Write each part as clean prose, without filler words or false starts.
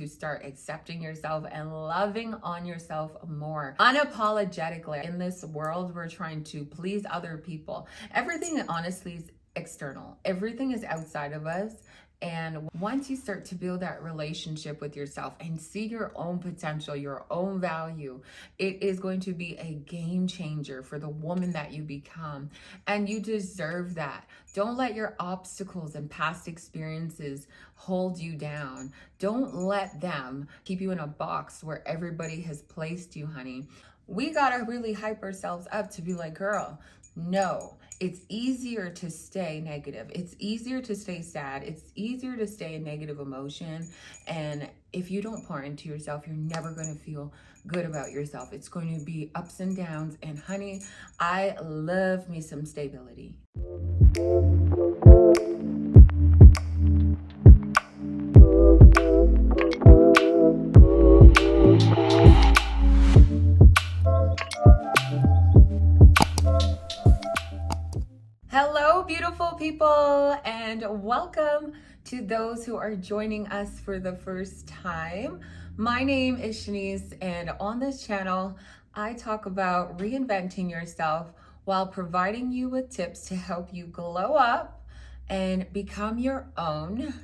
to start accepting yourself and loving on yourself more unapologetically. In this world, we're trying to please other people. Everything honestly is external. Everything is outside of us. And once you start to build that relationship with yourself and see your own potential, your own value, it is going to be a game changer for the woman that you become. And you deserve that. Don't let your obstacles and past experiences hold you down. Don't let them keep you in a box where everybody has placed you, honey. We gotta really hype ourselves up to be like, girl, no. It's easier to stay negative. It's easier to stay sad. It's easier to stay in negative emotion. And if you don't pour into yourself, you're never going to feel good about yourself. It's going to be ups and downs. And honey, I love me some stability. Hello, beautiful people, and welcome to those who are joining us for the first time. My name is Shanice, and on this channel, I talk about reinventing yourself while providing you with tips to help you glow up and become your own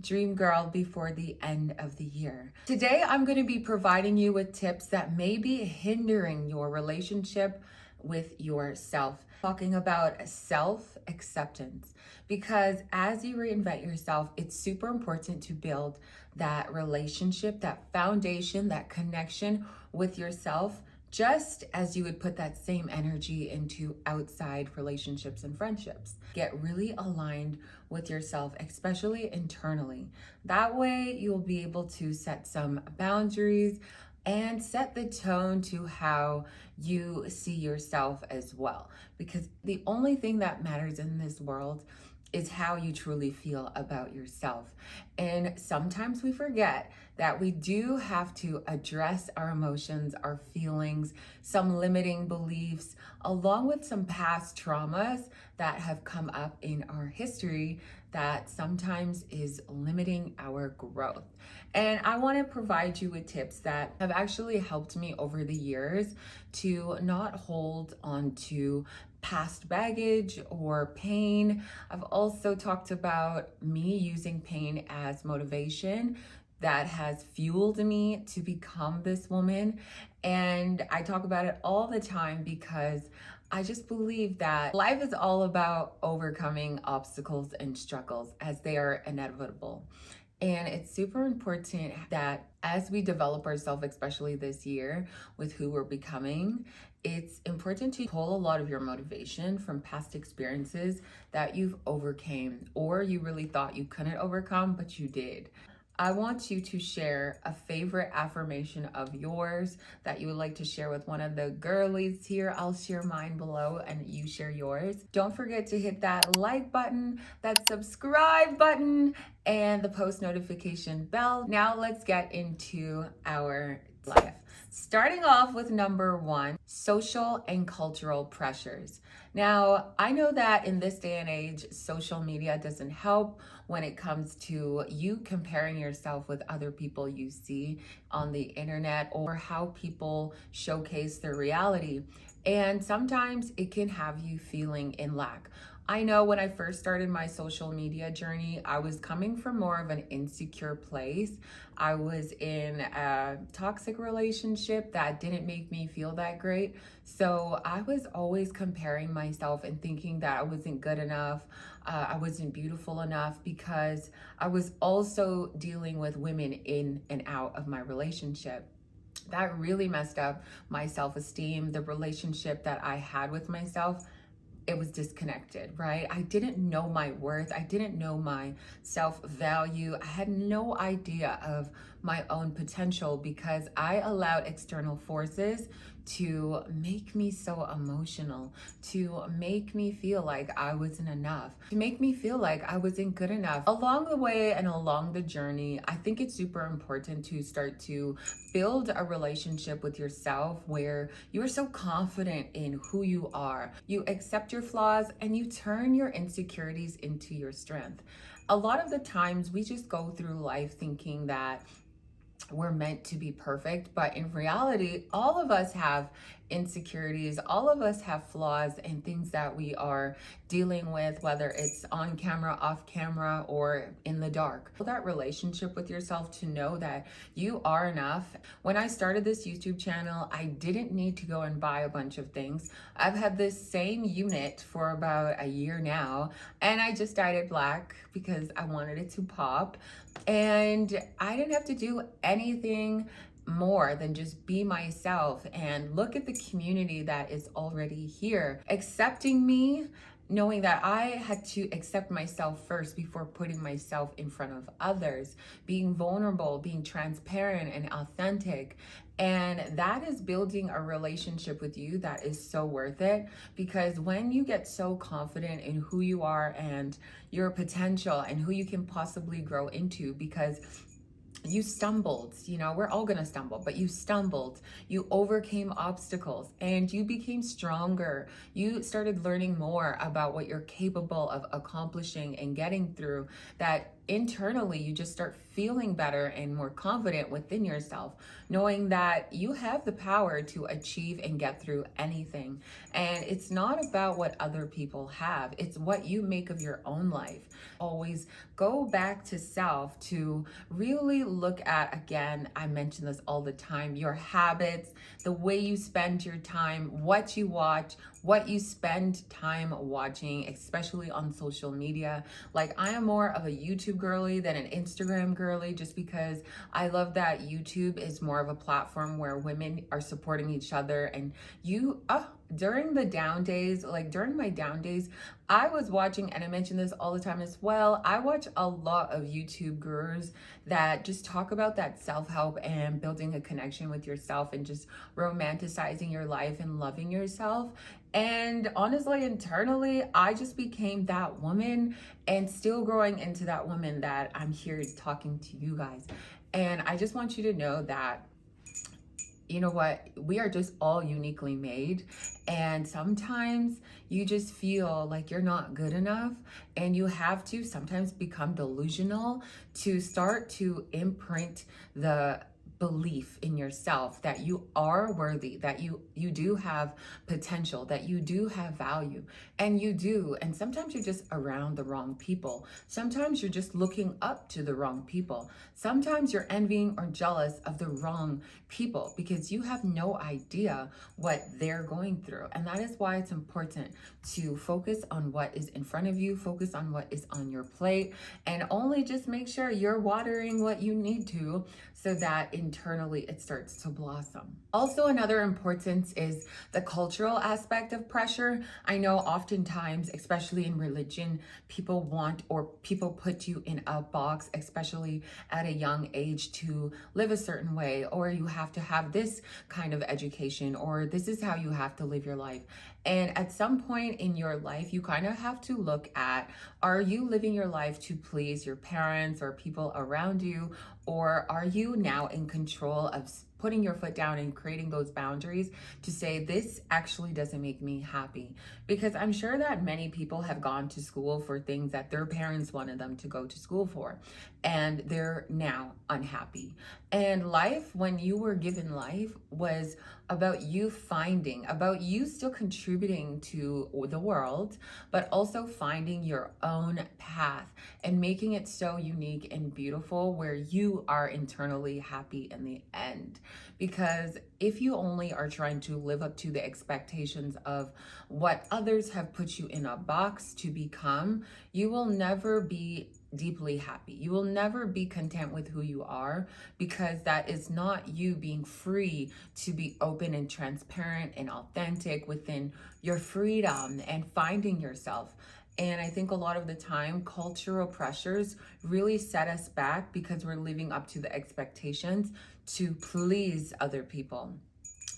dream girl before the end of the year. Today, I'm going to be providing you with tips that may be hindering your relationship with yourself. Talking about self-acceptance, because as you reinvent yourself, it's super important to build that relationship, that foundation, that connection with yourself, just as you would put that same energy into outside relationships and friendships. Get really aligned with yourself, especially internally. That way you'll be able to set some boundaries and set the tone to how you see yourself as well. Because the only thing that matters in this world is how you truly feel about yourself. And sometimes we forget that we do have to address our emotions, our feelings, some limiting beliefs, along with some past traumas that have come up in our history that sometimes is limiting our growth. And I want to provide you with tips that have actually helped me over the years to not hold on to past baggage or pain. I've also talked about me using pain as motivation that has fueled me to become this woman. And I talk about it all the time because I just believe that life is all about overcoming obstacles and struggles as they are inevitable. And it's super important that as we develop ourselves, especially this year with who we're becoming, it's important to pull a lot of your motivation from past experiences that you've overcame or you really thought you couldn't overcome, but you did. I want you to share a favorite affirmation of yours that you would like to share with one of the girlies here. I'll share mine below and you share yours. Don't forget to hit that like button, that subscribe button, and the post notification bell. Now let's get into our life. Starting off with number one, social and cultural pressures. Now, I know that in this day and age, social media doesn't help when it comes to you comparing yourself with other people you see on the internet or how people showcase their reality. And sometimes it can have you feeling in lack. I know when I first started my social media journey, I was coming from more of an insecure place. I was in a toxic relationship that didn't make me feel that great. So I was always comparing myself and thinking that I wasn't good enough. I wasn't beautiful enough because I was also dealing with women in and out of my relationship. That really messed up my self-esteem, the relationship that I had with myself. It was disconnected, right? I didn't know my worth. I didn't know my self-value. I had no idea of my own potential because I allowed external forces to make me so emotional, to make me feel like I wasn't enough, to make me feel like I wasn't good enough. Along the way and along the journey, I think it's super important to start to build a relationship with yourself where you are so confident in who you are. You accept your flaws and you turn your insecurities into your strength. a lot of the times we just go through life thinking that we're meant to be perfect, but in reality, all of us have insecurities, all of us have flaws and things that we are dealing with, whether it's on camera, off camera, or in the dark. That relationship with yourself to know that you are enough. When I started this YouTube channel, I didn't need to go and buy a bunch of things. I've had this same unit for about a year now, and I just dyed it black because I wanted it to pop. And I didn't have to do anything more than just be myself, and look at the community that is already here, accepting me, knowing that I had to accept myself first before putting myself in front of others, being vulnerable, being transparent and authentic. And that is building a relationship with you that is so worth it, because when you get so confident in who you are and your potential and who you can possibly grow into, because you stumbled, we're all gonna stumble, but you stumbled, you overcame obstacles, and you became stronger. You started learning more about what you're capable of accomplishing and getting through, that internally you just start feeling better and more confident within yourself, knowing that you have the power to achieve and get through anything. And it's not about what other people have, it's what you make of your own life. Always go back to self to really look at, again, I mention this all the time, your habits, the way you spend your time, what you watch, what you spend time watching, especially on social media. Like, I am more of a YouTube girly than an Instagram girly, just because I love that YouTube is more of a platform where women are supporting each other. And during the down days, like during my down days, I was watching, and I mention this all the time as well, I watch a lot of YouTube gurus that just talk about that self-help and building a connection with yourself and just romanticizing your life and loving yourself. And honestly, internally, I just became that woman, and still growing into that woman that I'm here talking to you guys. And I just want you to know that, you know what, we are just all uniquely made, and sometimes you just feel like you're not good enough, and you have to sometimes become delusional to start to imprint the belief in yourself that you are worthy, that you do have potential, that you do have value, and you do. And sometimes you're just around the wrong people. Sometimes you're just looking up to the wrong people. Sometimes you're envying or jealous of the wrong people because you have no idea what they're going through. And that is why it's important to focus on what is in front of you, focus on what is on your plate, and only just make sure you're watering what you need to, so that internally it starts to blossom. Also, another importance is the cultural aspect of pressure. I know oftentimes, especially in religion, people put you in a box, especially at a young age, to live a certain way, or you have to have this kind of education, or this is how you have to live your life. And at some point in your life, you kind of have to look at, are you living your life to please your parents or people around you? Or are you now in control of putting your foot down and creating those boundaries to say, this actually doesn't make me happy? Because I'm sure that many people have gone to school for things that their parents wanted them to go to school for, and they're now unhappy. And life, when you were given life, was about you about you still contributing to the world, but also finding your own path and making it so unique and beautiful, where you are internally happy in the end. Because if you only are trying to live up to the expectations of what others have put you in a box to become, you will never be deeply happy. You will never be content with who you are, because that is not you being free to be open and transparent and authentic within your freedom and finding yourself. And I think a lot of the time, cultural pressures really set us back because we're living up to the expectations to please other people.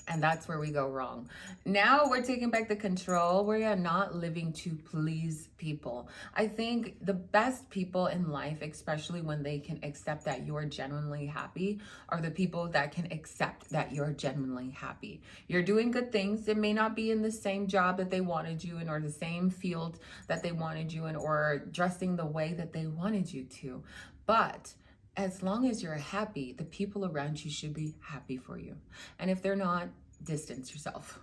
And that's where we go wrong. Now we're taking back the control. We are not living to please people. I think the best people in life, especially when they can accept that you're genuinely happy, are the people that can accept that you're genuinely happy. You're doing good things. It may not be in the same job that they wanted you in, or the same field that they wanted you in, or dressing the way that they wanted you to. But as long as you're happy, the people around you should be happy for you. And if they're not, distance yourself.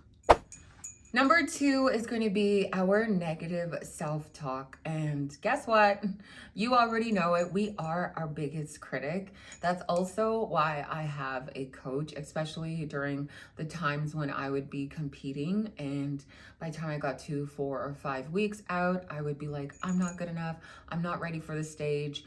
Number 2 is going to be our negative self-talk. And guess what? You already know it. We are our biggest critic. That's also why I have a coach, especially during the times when I would be competing. And by the time I got to 4 or 5 weeks out, I would be like, I'm not good enough. I'm not ready for the stage.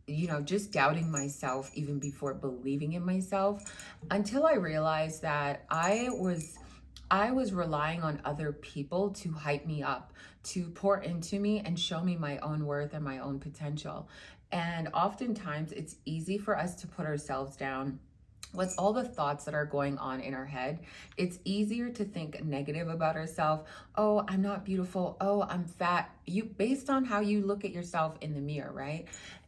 You know, just doubting myself even before believing in myself, until I realized that I was relying on other people to hype me up, to pour into me and show me my own worth and my own potential. And oftentimes it's easy for us to put ourselves down with all the thoughts that are going on in our head. It's easier to think negative about ourselves. Oh, I'm not beautiful. Oh, I'm fat. Based on how you look at yourself in the mirror, right?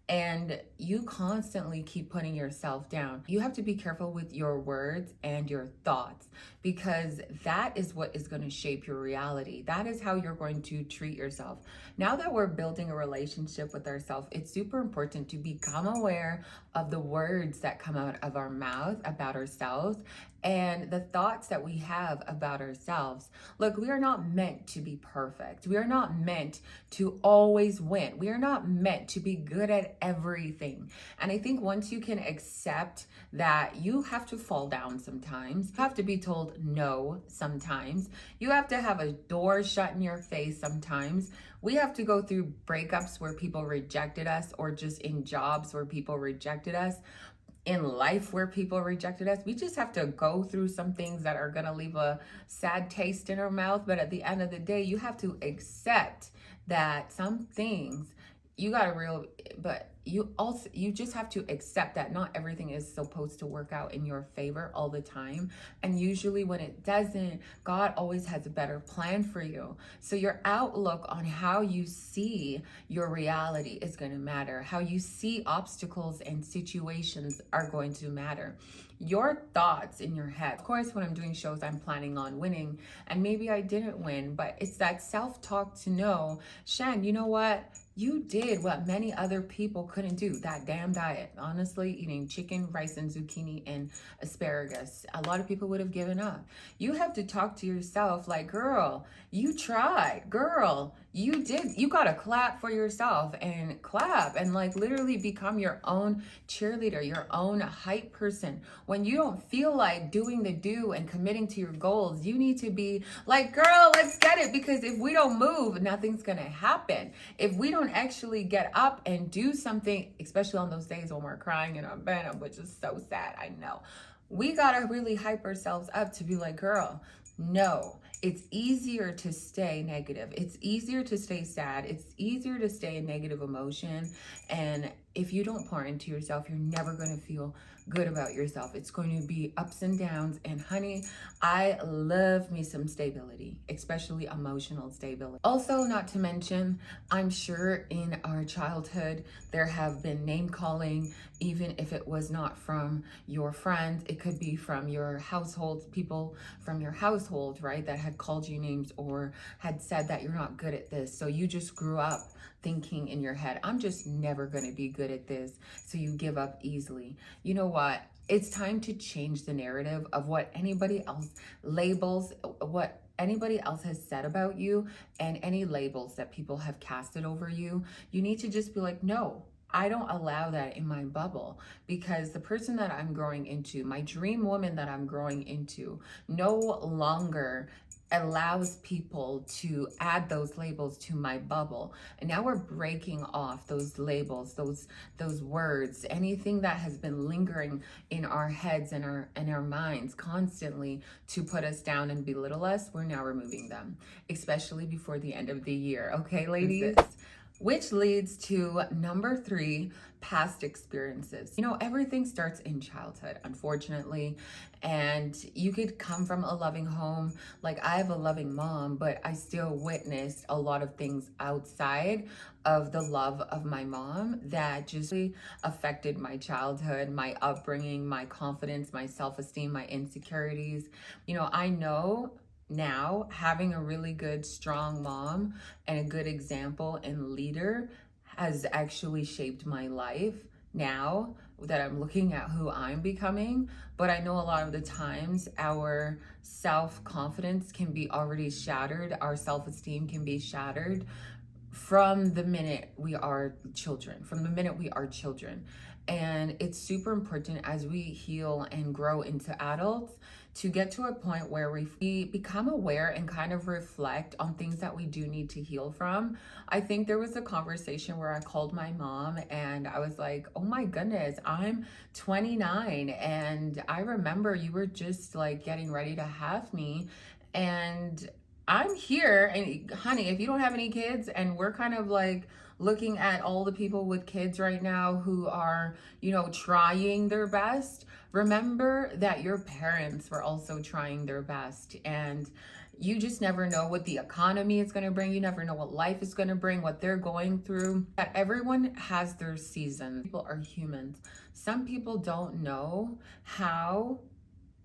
And you constantly keep putting yourself down. You have to be careful with your words and your thoughts, because that is what is going to shape your reality. That is how you're going to treat yourself. Now that we're building a relationship with ourselves, it's super important to become aware of the words that come out of our mouth about ourselves and the thoughts that we have about ourselves. Look, we are not meant to be perfect. We are not meant to always win. We are not meant to be good at everything. And I think once you can accept that you have to fall down sometimes, you have to be told no sometimes, you have to have a door shut in your face sometimes, we have to go through breakups where people rejected us, or just in jobs where people rejected us, in life where people rejected us. We just have to go through some things that are going to leave a sad taste in our mouth. But at the end of the day, you have to accept that some things but you just have to accept that not everything is supposed to work out in your favor all the time. And usually when it doesn't, God always has a better plan for you. So your outlook on how you see your reality is going to matter. How you see obstacles and situations are going to matter. Your thoughts in your head. Of course, when I'm doing shows, I'm planning on winning, and maybe I didn't win, but it's that self-talk to know, Shen, you know what? You did what many other people couldn't do. That damn diet. Honestly, eating chicken, rice, and zucchini and asparagus. A lot of people would have given up. You have to talk to yourself like, girl, you tried. Girl, you did. You got to clap for yourself, and clap and like literally become your own cheerleader, your own hype person. When you don't feel like doing the do and committing to your goals, you need to be like, girl, let's get it. Because if we don't move, nothing's going to happen. If we don't actually get up and do something, especially on those days when we're crying in our bed, which is so sad, I know. We got to really hype ourselves up to be like, girl, no. It's easier to stay negative. It's easier to stay sad. It's easier to stay in negative emotion. And if you don't pour into yourself, you're never going to feel good about yourself. It's going to be ups and downs. And honey, I love me some stability, especially emotional stability. Also, not to mention, I'm sure in our childhood, there have been name calling, even if it was not from your friends. It could be from your household, people from your household, right, that had called you names or had said that you're not good at this. So you just grew up thinking in your head, I'm just never going to be good at this. So you give up easily. You know what? It's time to change the narrative of what anybody else labels, what anybody else has said about you, and any labels that people have casted over you. You need to just be like, no, I don't allow that in my bubble, because the person that I'm growing into, my dream woman that I'm growing into, no longer allows people to add those labels to my bubble. And now we're breaking off those labels, those words, anything that has been lingering in our heads and our minds constantly to put us down and belittle us. We're now removing them, especially before the end of the year. Okay, ladies? which leads to number 3, past experiences. You know, everything starts in childhood, unfortunately, and you could come from a loving home. Like, I have a loving mom, but I still witnessed a lot of things outside of the love of my mom that just really affected my childhood, my upbringing, my confidence, my self-esteem, my insecurities. You know, I know now having a really good, strong mom and a good example and leader has actually shaped my life now that I'm looking at who I'm becoming. But I know a lot of the times our self-confidence can be already shattered, our self-esteem can be shattered from the minute we are children, And it's super important as we heal and grow into adults to get to a point where we become aware and kind of reflect on things that we do need to heal from. I think there was a conversation where I called my mom and I was like, oh my goodness, I'm 29 and I remember you were just like getting ready to have me, and I'm here. And honey, if you don't have any kids, and we're kind of like looking at all the people with kids right now who are, you know, trying their best, remember that your parents were also trying their best. And you just never know what the economy is going to bring. You never know what life is going to bring, what they're going through. That everyone has their season. People are humans. Some people don't know how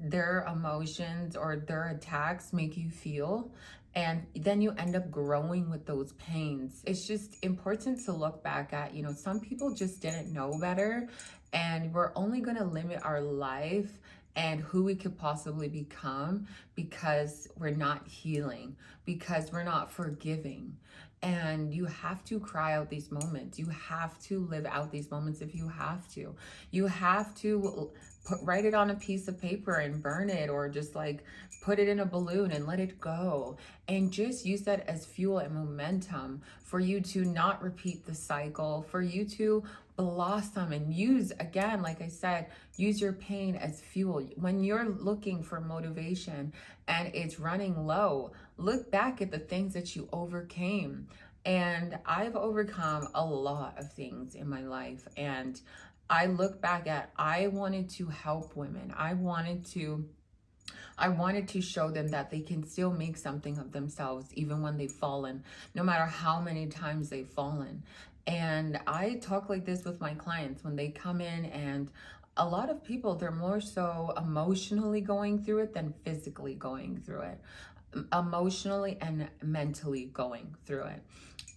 their emotions or their attacks make you feel, and then you end up growing with those pains. It's just important to look back at, you know, some people just didn't know better, and we're only going to limit our life and who we could possibly become because we're not healing, because we're not forgiving. And you have to cry out these moments. You have to live out these moments if you have to. You have to write it on a piece of paper and burn it, or just like put it in a balloon and let it go. And just use that as fuel and momentum for you to not repeat the cycle, for you to blossom and use, again, like I said, use your pain as fuel. When you're looking for motivation and it's running low, look back at the things that you overcame. And I've overcome a lot of things in my life. And I look back at, I wanted to help women. I wanted to show them that they can still make something of themselves even when they've fallen, no matter how many times they've fallen. And I talk like this with my clients when they come in, and a lot of people, they're more so emotionally going through it than physically going through it, emotionally and mentally going through it.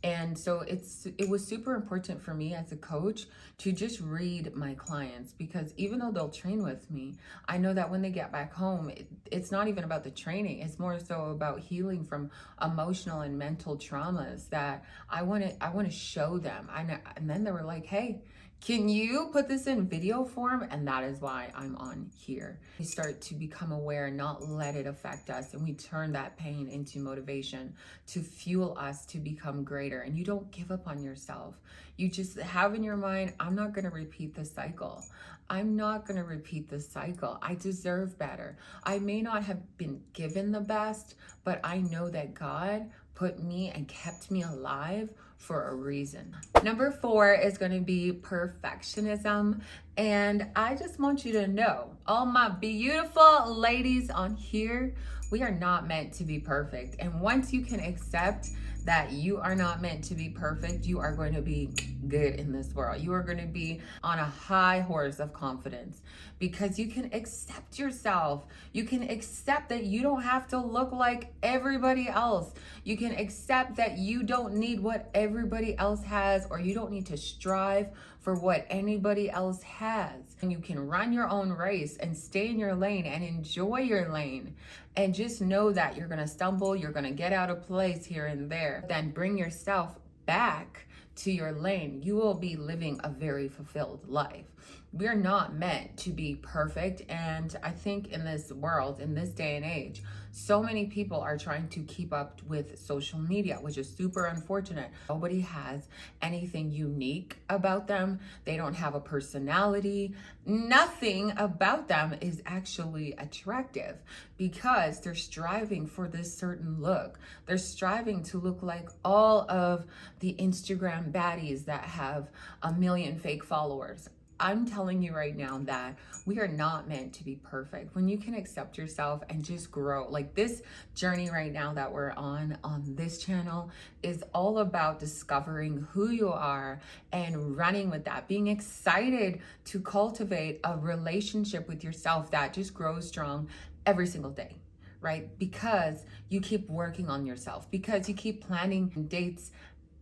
And so it was super important for me as a coach to just read my clients, because even though they'll train with me, I know that when they get back home, it's not even about the training. It's more so about healing from emotional and mental traumas that I want to show them. And then they were like, hey, can you put this in video form? And that is why I'm on here. We start to become aware, not let it affect us. And we turn that pain into motivation to fuel us to become greater. And you don't give up on yourself. You just have in your mind, I'm not going to repeat the cycle. I'm not going to repeat the cycle. I deserve better. I may not have been given the best, but I know that God put me and kept me alive for a reason. Number 4 is going to be perfectionism. And I just want you to know, all my beautiful ladies on here, we are not meant to be perfect. And once you can accept that you are not meant to be perfect, you are going to be good in this world. You are going to be on a high horse of confidence, because you can accept yourself. You can accept that you don't have to look like everybody else. You can accept that you don't need what everybody else has, or you don't need to strive for what anybody else has. And you can run your own race and stay in your lane and enjoy your lane. And just know that you're going to stumble, you're going to get out of place here and there. Then bring yourself back to your lane. You will be living a very fulfilled life. We're not meant to be perfect. And I think in this world, in this day and age, so many people are trying to keep up with social media, which is super unfortunate. Nobody has anything unique about them. They don't have a personality. Nothing about them is actually attractive because they're striving for this certain look. They're striving to look like all of the Instagram baddies that have a million fake followers. I'm telling you right now that we are not meant to be perfect. When you can accept yourself and just grow, like this journey right now that we're on this channel is all about discovering who you are and running with that, being excited to cultivate a relationship with yourself that just grows strong every single day, right? Because you keep working on yourself, because you keep planning dates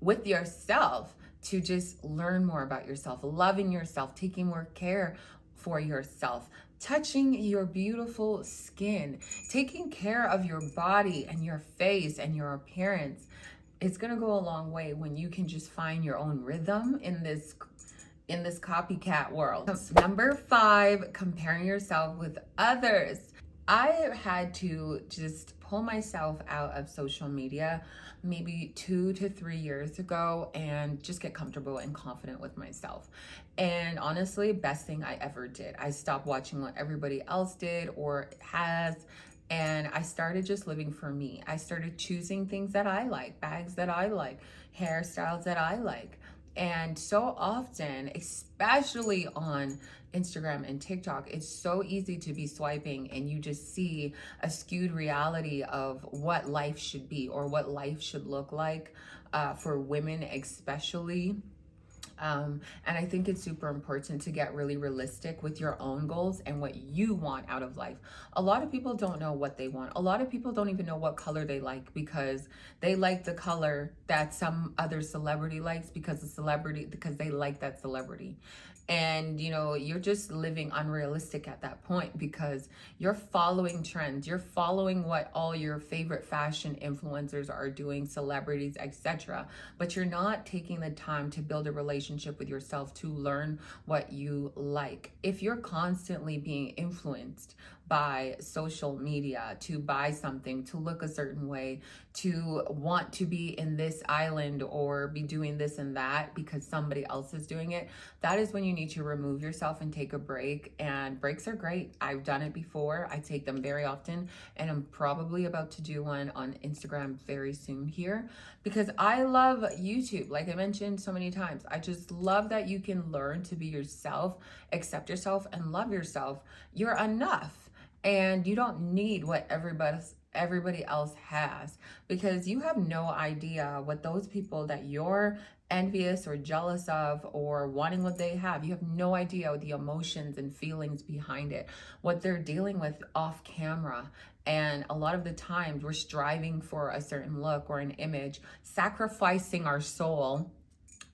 with yourself to just learn more about yourself, loving yourself, taking more care for yourself, touching your beautiful skin, taking care of your body and your face and your appearance. It's gonna go a long way when you can just find your own rhythm in this copycat world. Number 5, comparing yourself with others. I had to just pull myself out of social media maybe 2 to 3 years ago and just get comfortable and confident with myself. And honestly, best thing I ever did. I stopped watching what everybody else did or has, and I started just living for me. I started choosing things that I like, bags that I like, hairstyles that I like. And so often, especially on Instagram and TikTok, it's so easy to be swiping and you just see a skewed reality of what life should be or what life should look like for women especially. And I think it's super important to get really realistic with your own goals and what you want out of life. A lot of people don't know what they want. A lot of people don't even know what color they like because they like the color that some other celebrity likes because they like that celebrity. And you're just living unrealistic at that point because you're following trends, you're following what all your favorite fashion influencers are doing, celebrities, etc. But you're not taking the time to build a relationship with yourself to learn what you like. If you're constantly being influenced by social media to buy something, to look a certain way, to want to be in this island or be doing this and that because somebody else is doing it, that is when you need to remove yourself and take a break. And breaks are great. I've done it before. I take them very often, and I'm probably about to do one on Instagram very soon here because I love YouTube. Like I mentioned so many times, I just love that you can learn to be yourself, accept yourself, and love yourself. You're enough. And you don't need what everybody else has because you have no idea what those people that you're envious or jealous of or wanting what they have, you have no idea the emotions and feelings behind it, what they're dealing with off camera. And a lot of the times we're striving for a certain look or an image, sacrificing our soul,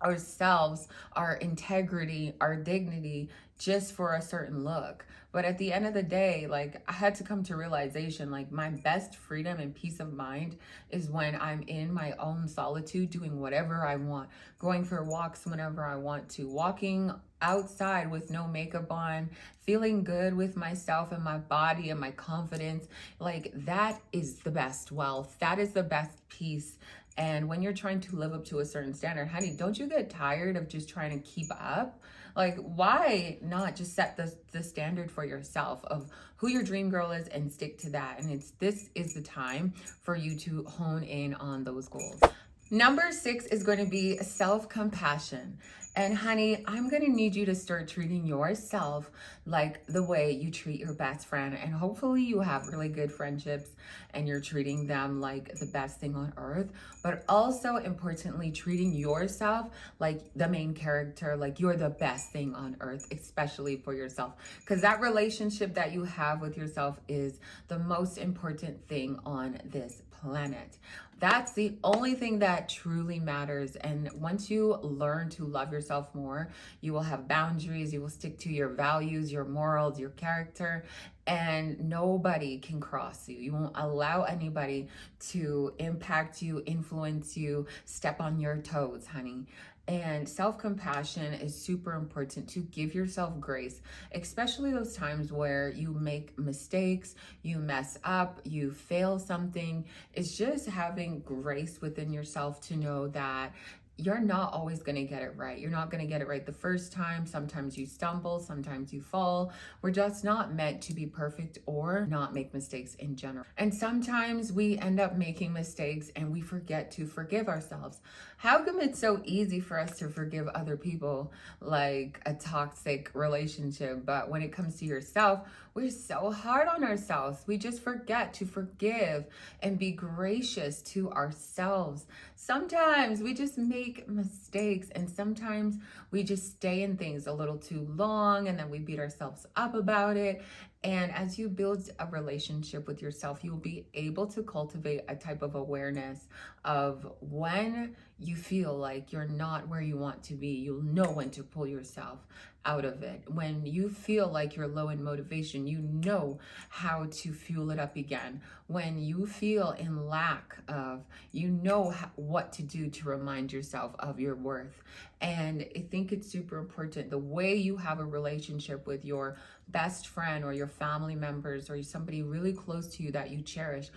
ourselves, our integrity, our dignity, just for a certain look. But at the end of the day, like I had to come to realization, like my best freedom and peace of mind is when I'm in my own solitude, doing whatever I want, going for walks whenever I want to, walking outside with no makeup on, feeling good with myself and my body and my confidence. Like that is the best wealth. That is the best peace. And when you're trying to live up to a certain standard, honey, don't you get tired of just trying to keep up? Like, why not just set the standard for yourself of who your dream girl is and stick to that? And this is the time for you to hone in on those goals. Number 6 is going to be self-compassion. And honey, I'm going to need you to start treating yourself like the way you treat your best friend. And hopefully you have really good friendships and you're treating them like the best thing on earth. But also importantly, treating yourself like the main character, like you're the best thing on earth, especially for yourself. Because that relationship that you have with yourself is the most important thing on this planet. That's the only thing that truly matters. And once you learn to love yourself more, you will have boundaries, you will stick to your values, your morals, your character, and nobody can cross you. You won't allow anybody to impact you, influence you, step on your toes, honey. And self-compassion is super important, to give yourself grace, especially those times where you make mistakes, you mess up, you fail something. It's just having grace within yourself to know that you're not always going to get it right. You're not going to get it right the first time. Sometimes you stumble, sometimes you fall. We're just not meant to be perfect or not make mistakes in general. And sometimes we end up making mistakes and we forget to forgive ourselves. How come it's so easy for us to forgive other people, like a toxic relationship, but when it comes to yourself, we're so hard on ourselves. We just forget to forgive and be gracious to ourselves. Sometimes we just make mistakes, and sometimes we just stay in things a little too long, and then we beat ourselves up about it. And as you build a relationship with yourself, you'll be able to cultivate a type of awareness of when you feel like you're not where you want to be. You'll know when to pull yourself out of it. When you feel like you're low in motivation, you know how to fuel it up again. When you feel in lack of, you know what to do to remind yourself of your worth. And I think it's super important. The way you have a relationship with your best friend or your family members or somebody really close to you that you cherish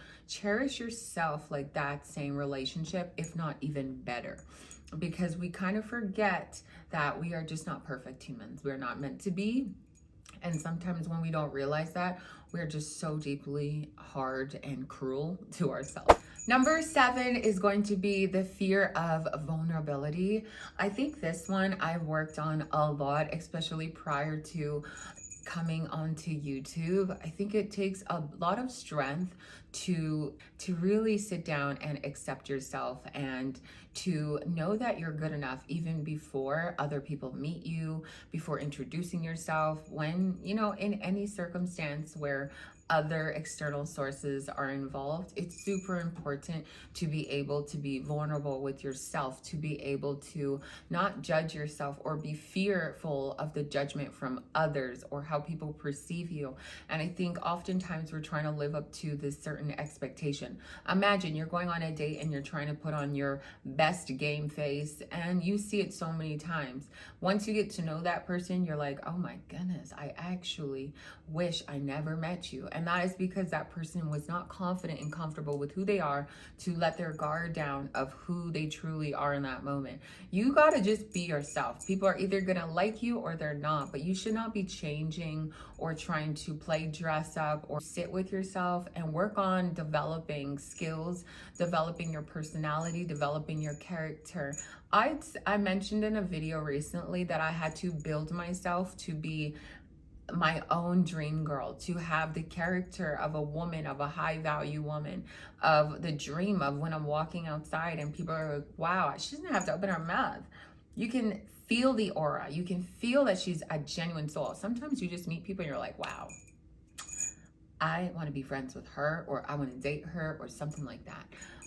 yourself like that same relationship, if not even better. Because we kind of forget that we are just not perfect humans. We're not meant to be. And sometimes when we don't realize that, we're just so deeply hard and cruel to ourselves. Number 7 is going to be the fear of vulnerability. I think this one I've worked on a lot, especially prior to coming onto YouTube. I think it takes a lot of strength to really sit down and accept yourself, and to know that you're good enough even before other people meet you, before introducing yourself, when, you know, in any circumstance where other external sources are involved. It's super important to be able to be vulnerable with yourself, to be able to not judge yourself or be fearful of the judgment from others or how people perceive you. And I think oftentimes we're trying to live up to this certain expectation. Imagine you're going on a date and you're trying to put on your best game face, and you see it so many times. Once you get to know that person, you're like, oh my goodness, I actually wish I never met you. And that is because that person was not confident and comfortable with who they are to let their guard down of who they truly are in that moment. You got to just be yourself. People are either going to like you or they're not, but you should not be changing or trying to play dress up, or sit with yourself and work on developing skills, developing your personality, developing your character. I mentioned in a video recently that I had to build myself to be my own dream girl, to have the character of a woman, of a high value woman, of the dream of when I'm walking outside and people are like, wow, she doesn't have to open her mouth. You can feel the aura. You can feel that she's a genuine soul. Sometimes you just meet people and you're like, wow, I want to be friends with her, or I want to date her, or something like that.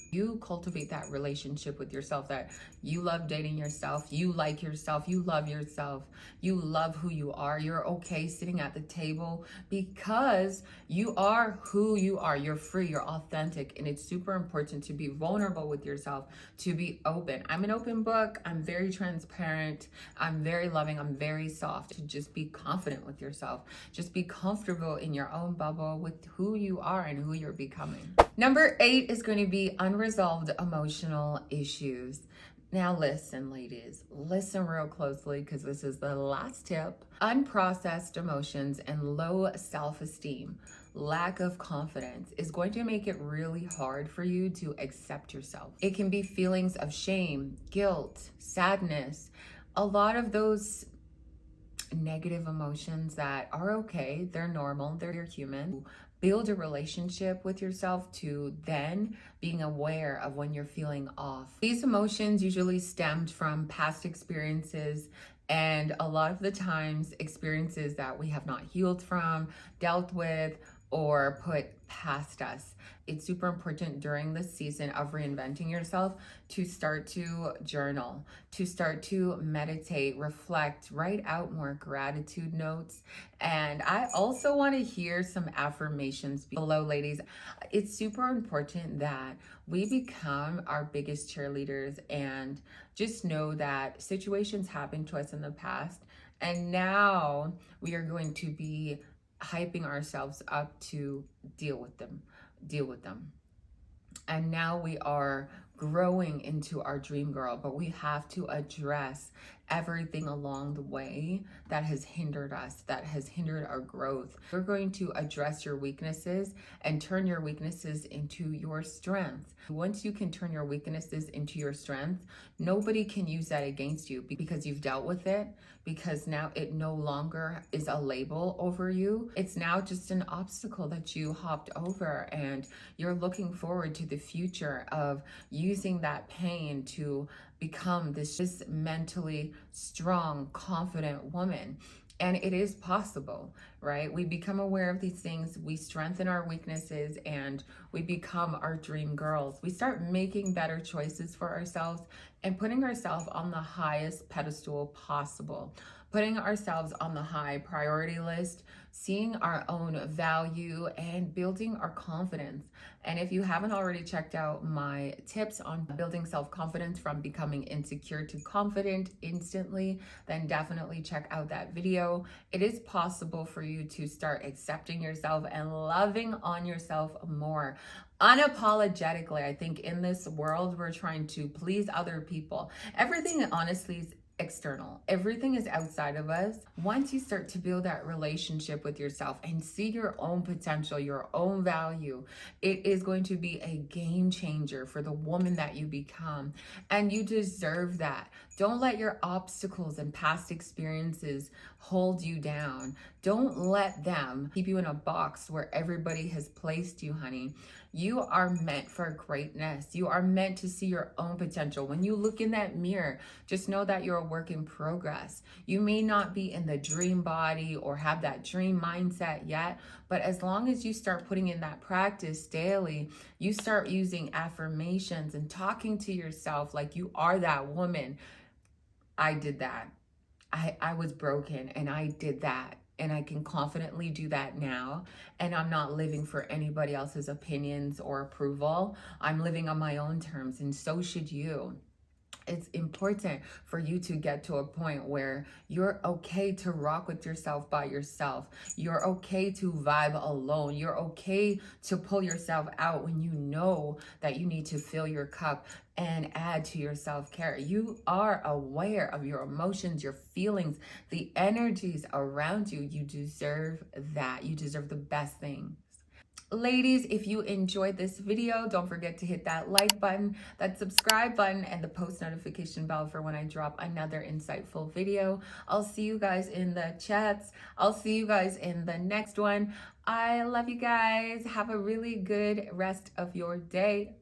You cultivate that relationship with yourself, that you love dating yourself, you like yourself, you love who you are. You're okay sitting at the table because you are who you are. You're free, you're authentic, and it's super important to be vulnerable with yourself, to be open. I'm an open book. I'm very transparent. I'm very loving. I'm very soft. To just be confident with yourself. Just be comfortable in your own bubble with who you are and who you're becoming. Number 8 is going to be unresolved emotional issues. Now listen, ladies, listen real closely, because this is the last tip. Unprocessed emotions and low self-esteem, lack of confidence is going to make it really hard for you to accept yourself. It can be feelings of shame, guilt, sadness, a lot of those negative emotions that are okay. They're normal. They're human. Build a relationship with yourself to then being aware of when you're feeling off. These emotions usually stemmed from past experiences, and a lot of the times experiences that we have not healed from, dealt with, or put past us. It's super important during the season of reinventing yourself to start to journal, to start to meditate, reflect, write out more gratitude notes. And I also want to hear some affirmations below, ladies. It's super important that we become our biggest cheerleaders and just know that situations happened to us in the past. And now we are going to be hyping ourselves up to deal with them. And now we are growing into our dream girl, but we have to address everything along the way that has hindered us, that has hindered our growth. You're going to address your weaknesses and turn your weaknesses into your strength. Once you can turn your weaknesses into your strength, nobody can use that against you because you've dealt with it, because now it no longer is a label over you. It's now just an obstacle that you hopped over, and you're looking forward to the future of using that pain to become this mentally strong, confident woman. And it is possible, right? We become aware of these things, we strengthen our weaknesses, and we become our dream girls. We start making better choices for ourselves and putting ourselves on the highest pedestal possible, putting ourselves on the high priority list, seeing our own value, and building our confidence. And if you haven't already checked out my tips on building self-confidence from becoming insecure to confident instantly, then definitely check out that video. It is possible for you to start accepting yourself and loving on yourself more unapologetically. I think in this world, we're trying to please other people. Everything honestly is external. Everything is outside of us. Once you start to build that relationship with yourself and see your own potential, your own value, it is going to be a game changer for the woman that you become. And you deserve that. Don't let your obstacles and past experiences hold you down. Don't let them keep you in a box where everybody has placed you, honey. You are meant for greatness. You are meant to see your own potential. When you look in that mirror, just know that you're a work in progress. You may not be in the dream body or have that dream mindset yet, but as long as you start putting in that practice daily, you start using affirmations and talking to yourself like you are that woman. I did that. I was broken and I did that. And I can confidently do that now. And I'm not living for anybody else's opinions or approval. I'm living on my own terms, and so should you. It's important for you to get to a point where you're okay to rock with yourself by yourself. You're okay to vibe alone. You're okay to pull yourself out when you know that you need to fill your cup and add to your self-care. You are aware of your emotions, your feelings, the energies around you. You deserve that. You deserve the best thing. Ladies, if you enjoyed this video, don't forget to hit that like button, that subscribe button, and the post notification bell for when I drop another insightful video. I'll see you guys in the chats. I'll see you guys in the next one. I love you guys. Have a really good rest of your day.